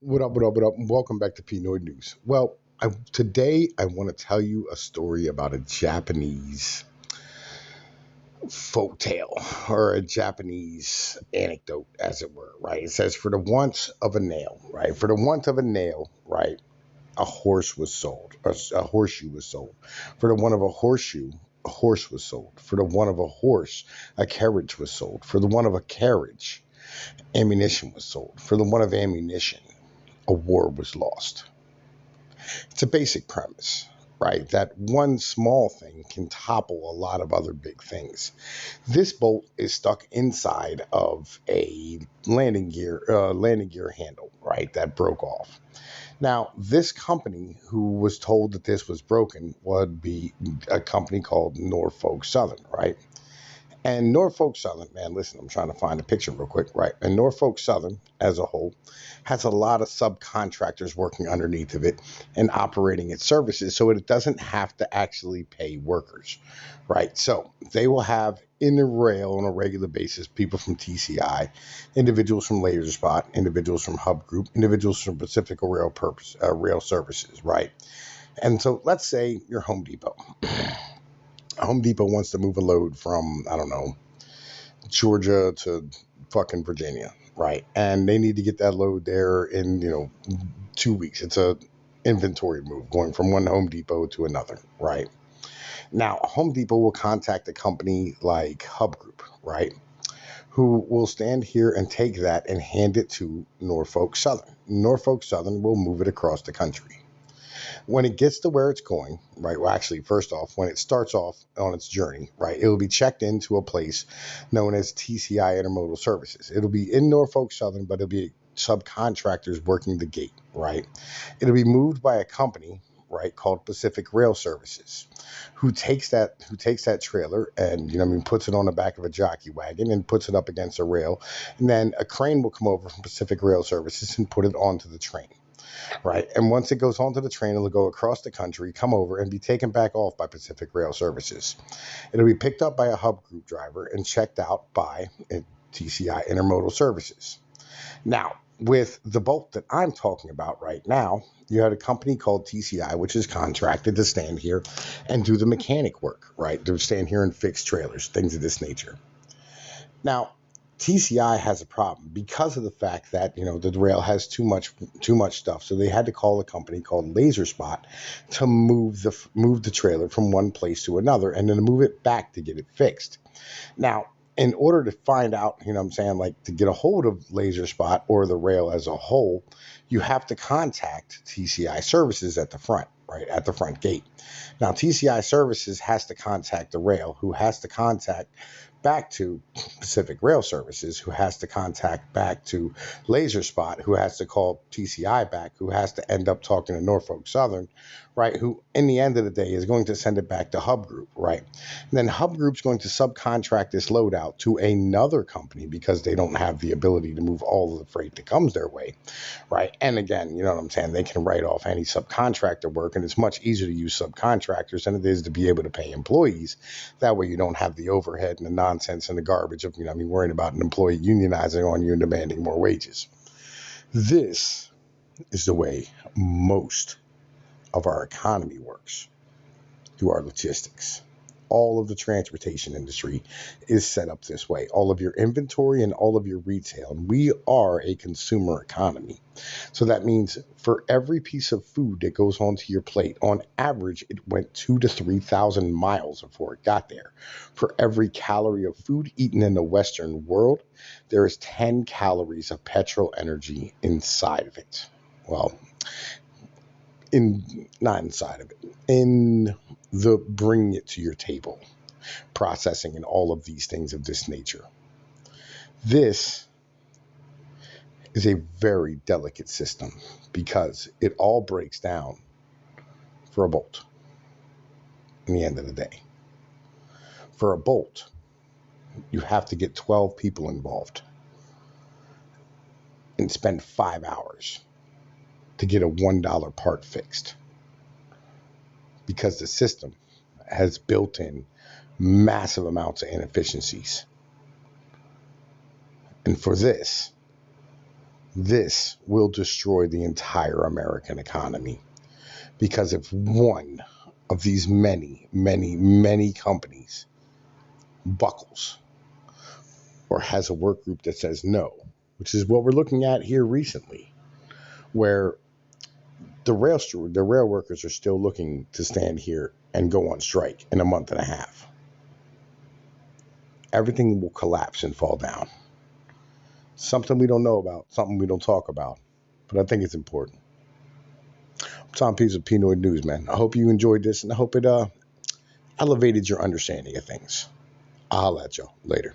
What up, what up, what up? And welcome back to Pinoy News. Today I want to tell you a story about a Japanese folk tale or a Japanese anecdote, as it were, right? It says, for the want of a nail, right? For the want of a nail, right? A horse was sold, a horseshoe was sold. For the want of a horseshoe, a horse was sold. For the want of a horse, a carriage was sold. For the want of a carriage, ammunition was sold. For the want of ammunition, a war was lost. It's a basic premise, right? That one small thing can topple a lot of other big things. This bolt is stuck inside of a landing gear handle, right? That broke off. Now, this company who was told that this was broken would be a company called Norfolk Southern, right? And Norfolk Southern, man, listen, I'm trying to find a picture real quick, right? And Norfolk Southern, as a whole, has a lot of subcontractors working underneath of it and operating its services, so it doesn't have to actually pay workers, right? So they will have in the rail on a regular basis people from TCI, individuals from Laser Spot, individuals from Hub Group, individuals from Pacific Rail Services, right? And so let's say you're Home Depot. Home Depot wants to move a load from, I don't know, Georgia to fucking Virginia, right? And they need to get that load there in, 2 weeks. It's a inventory move going from one Home Depot to another, right? Now, Home Depot will contact a company like Hub Group, right? Who will stand here and take that and hand it to Norfolk Southern. Norfolk Southern will move it across the country. When it gets to where it's going, right? Well, actually, first off, when it starts off on its journey, right, it will be checked into a place known as TCI Intermodal Services. It'll be in Norfolk Southern, but it'll be subcontractors working the gate, right? It'll be moved by a company, right, called Pacific Rail Services, who takes that trailer and puts it on the back of a jockey wagon and puts it up against a rail, and then a crane will come over from Pacific Rail Services and put it onto the train. Right. And once it goes onto the train, it'll go across the country, come over, and be taken back off by Pacific Rail Services. It'll be picked up by a Hub Group driver and checked out by TCI Intermodal Services. Now, with the bolt that I'm talking about right now, you had a company called TCI, which is contracted to stand here and do the mechanic work, right? To stand here and fix trailers, things of this nature. Now, TCI has a problem because of the fact that the rail has too much stuff. So they had to call a company called Laser Spot to move the trailer from one place to another and then move it back to get it fixed. Now, in order to find out, like to get a hold of Laser Spot or the rail as a whole, you have to contact TCI Services at the front, right at the front gate. Now, TCI Services has to contact the rail, who has to contact back to Pacific Rail Services, who has to contact back to Laser Spot, who has to call TCI back, who has to end up talking to Norfolk Southern, right? Who, in the end of the day, is going to send it back to Hub Group, right? And then Hub Group's going to subcontract this load out to another company because they don't have the ability to move all of the freight that comes their way, right? And again, you know what I'm saying? They can write off any subcontractor work, and it's much easier to use subcontractors than it is to be able to pay employees. That way you don't have the overhead and the nonsense and the garbage of, worrying about an employee unionizing on you and demanding more wages. This is the way most of our economy works, through our logistics. All of the transportation industry is set up this way. All of your inventory and all of your retail. And we are a consumer economy. So that means for every piece of food that goes onto your plate, on average, it went 2,000 to 3,000 miles before it got there. For every calorie of food eaten in the Western world, there is 10 calories of petrol energy inside of it. Well, not inside of it, in the bringing it to your table, processing, and all of these things of this nature. This is a very delicate system because it all breaks down for a bolt in the end of the day. For a bolt, you have to get 12 people involved and spend 5 hours to get a $1 part fixed, because the system has built in massive amounts of inefficiencies. And for this, This will destroy the entire American economy, because if one of these many, many, many companies buckles or has a work group that says no, which is what we're looking at here recently, where the rail workers are still looking to stand here and go on strike in a month and a half. Everything will collapse and fall down. Something we don't know about, something we don't talk about, but I think it's important. Tom Pease of Pinoid News, man. I hope you enjoyed this, and I hope it elevated your understanding of things. I'll holla at y'all later.